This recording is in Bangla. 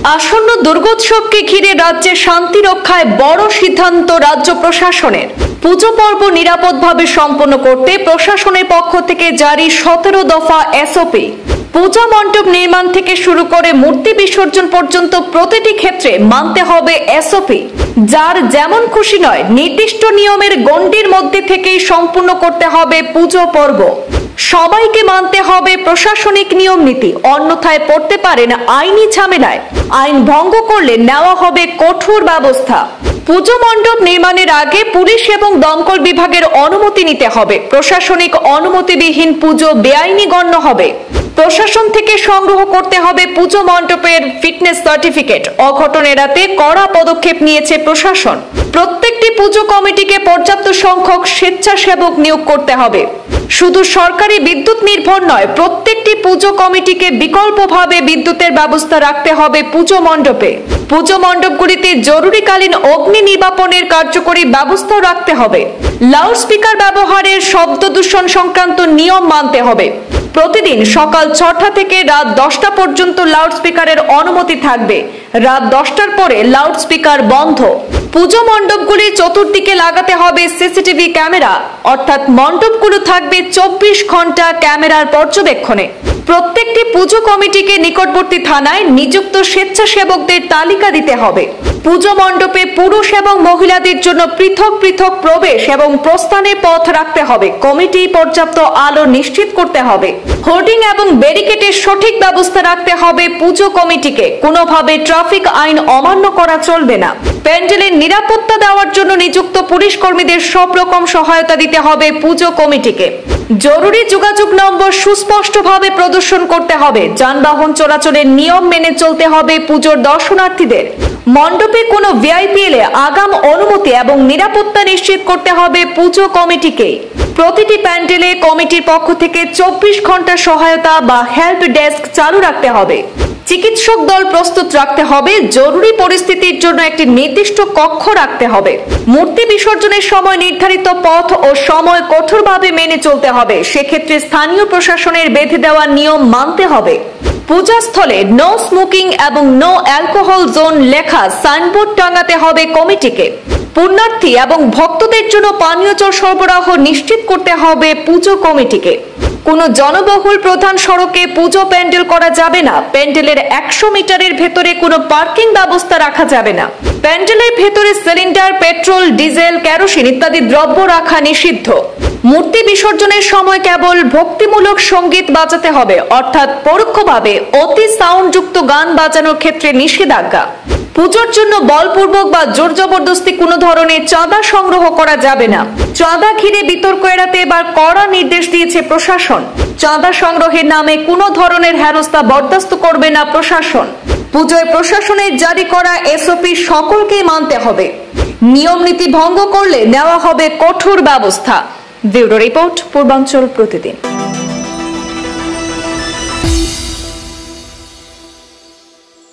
আসন্ন দুর্গোৎসবকে ঘিরে রাজ্যে শান্তি রক্ষায় বড় সিদ্ধান্ত রাজ্য প্রশাসনের। পুজো পর্ব নিরাপদভাবে সম্পন্ন করতে প্রশাসনের পক্ষ থেকে জারি 17 দফা এসওপি। পূজা মণ্ডপ নির্মাণ থেকে শুরু করে মূর্তি বিসর্জন পর্যন্ত প্রতিটি ক্ষেত্রে মানতে হবে এসওপি। যার যেমন খুশি নয়, নির্দিষ্ট নিয়মের গণ্ডির মধ্যে থেকেই সম্পূর্ণ করতে হবে পুজো পর্ব। সবাইকে মানতে হবে প্রশাসনিক নিয়ম নীতি, অন্যথায় পড়তে পারেন আইনি ঝামেলায়। আইন ভঙ্গ করলে নেওয়া হবে কঠোর ব্যবস্থা। পুজো মণ্ডপ নির্মাণের আগে পুলিশ এবং দমকল বিভাগের অনুমতি নিতে হবে। প্রশাসনিক অনুমতিবিহীন পুজো বেআইনি গণ্য হবে। প্রশাসন থেকে সংগ্রহ করতে হবে পুজো মণ্ডপের ফিটনেস সার্টিফিকেট। অঘটন এড়াতে কড়া পদক্ষেপ নিয়েছে প্রশাসন। প্রত্যেকটি পুজো কমিটিকে পর্যাপ্ত সংখ্যক স্বেচ্ছাসেবক নিয়োগ করতে হবে। শুধু সরকারি বিদ্যুৎ নির্ভর নয়, প্রত্যেকটি পুজো কমিটিকে বিকল্পভাবে বিদ্যুতের ব্যবস্থা রাখতে হবে পুজো মণ্ডপে। পুজো মণ্ডপগুলিতে জরুরিকালীন অগ্নি নির্বাপনের কার্যকরী ব্যবস্থাও রাখতে হবে। লাউডস্পিকার ব্যবহারের শব্দ দূষণ সংক্রান্ত নিয়ম মানতে হবে। প্রতিদিন সকাল 6টা থেকে রাত 10টা পর্যন্ত লাউডস্পিকারের অনুমতি থাকবে। রাত 10টার পরে লাউডস্পিকার বন্ধ। পুজো মণ্ডপগুলির চতুর্দিকে লাগাতে হবে সিসিটিভি ক্যামেরা, অর্থাৎ মণ্ডপগুলো থাকবে 24 ঘন্টা ক্যামেরার পর্যবেক্ষণে। প্রত্যেকটি পুজো কমিটিকে নিকটবর্তী থানায় নিযুক্ত স্বেচ্ছাসেবকদের তালিকা দিতে হবে। পুজো মণ্ডপে পুরুষ এবং মহিলাদের জন্য পৃথক পৃথক প্রবেশ এবং প্রস্থানের পথ রাখতে হবে। কমিটি পর্যাপ্ত আলো নিশ্চিত করতে হবে। হোর্ডিং এবং ব্যারিকেডের সঠিক ব্যবস্থা রাখতে হবে পুজো কমিটিকে। কোনোভাবে ট্রাফিক আইন অমান্য করা চলবে না। প্যান্ডেলের নিরাপত্তা দেওয়ার জন্য নিযুক্ত পুলিশ কর্মীদের সব রকম সহায়তা দিতে হবে পুজো কমিটিকে। জরুরি যোগাযোগ নম্বর সুস্পষ্টভাবে প্রদর্শন করতে হবে। যানবাহন চলাচলের নিয়ম মেনে চলতে হবে পুজোর দর্শনার্থীদের। মণ্ডপে কোনো ভিআইপি এলে আগাম অনুমতি এবং নিরাপত্তা নিশ্চিত করতে হবে পুজো কমিটিকে। প্রতিটি প্যান্ডেলে কমিটির পক্ষ থেকে 24 ঘন্টা সহায়তা বা হেল্প ডেস্ক চালু রাখতে হবে। চিকিৎসক দল প্রস্তুত রাখতে হবে। জরুরি পরিস্থিতির জন্য একটি নির্দিষ্ট কক্ষ রাখতে হবে। মূর্তি বিসর্জনের সময় নির্ধারিত পথ ও সময় কঠোরভাবে মেনে চলতে হবে। সেক্ষেত্রে স্থানীয় প্রশাসনের বেঁধে দেওয়া নিয়ম মানতে হবে। পূজাস্থলে নো স্মোকিং এবং নো অ্যালকোহল জোন লেখা সাইনবোর্ড টাঙাতে হবে কমিটিকে। পুণ্যার্থী এবং ভক্তদের জন্য পানীয় জল সরবরাহ নিশ্চিত করতে হবে পুজো কমিটিকে। কোনো জনবহুল প্রধান সড়কে পুজো প্যান্ডেল করা যাবে না। প্যান্ডেলের 100 মিটারের ভেতরে কোনো পার্কিং ব্যবস্থা রাখা যাবে না। প্যান্ডেলের ভেতরে সিলিন্ডার, পেট্রোল, ডিজেল, কেরোসিন ইত্যাদি দ্রব্য রাখা নিষিদ্ধ। মূর্তি বিসর্জনের সময় কেবল ভক্তিমূলক সঙ্গীত বাজাতে হবে, অর্থাৎ পরোক্ষভাবে অতি সাউন্ডযুক্ত গান বাজানোর ক্ষেত্রে নিষেধাজ্ঞা। পুজোর জন্য বলপূর্বক বা জোর জবরদস্তি কোনো ধরনের চাঁদা সংগ্রহ করা যাবে না। চাঁদা ঘিরে বিতর্ক এড়াতে এবার কড়া নির্দেশ দিয়েছে প্রশাসন। চাঁদা সংগ্রহের নামে কোনো ধরনের হেনস্থা বরদাস্ত করবে না প্রশাসন। পুজোয় প্রশাসনের জারি করা এসওপি সকলকেই মানতে হবে। নিয়ম নীতি ভঙ্গ করলে নেওয়া হবে কঠোর ব্যবস্থা। ব্যুরো রিপোর্ট, পূর্বাঞ্চল প্রতিদিন।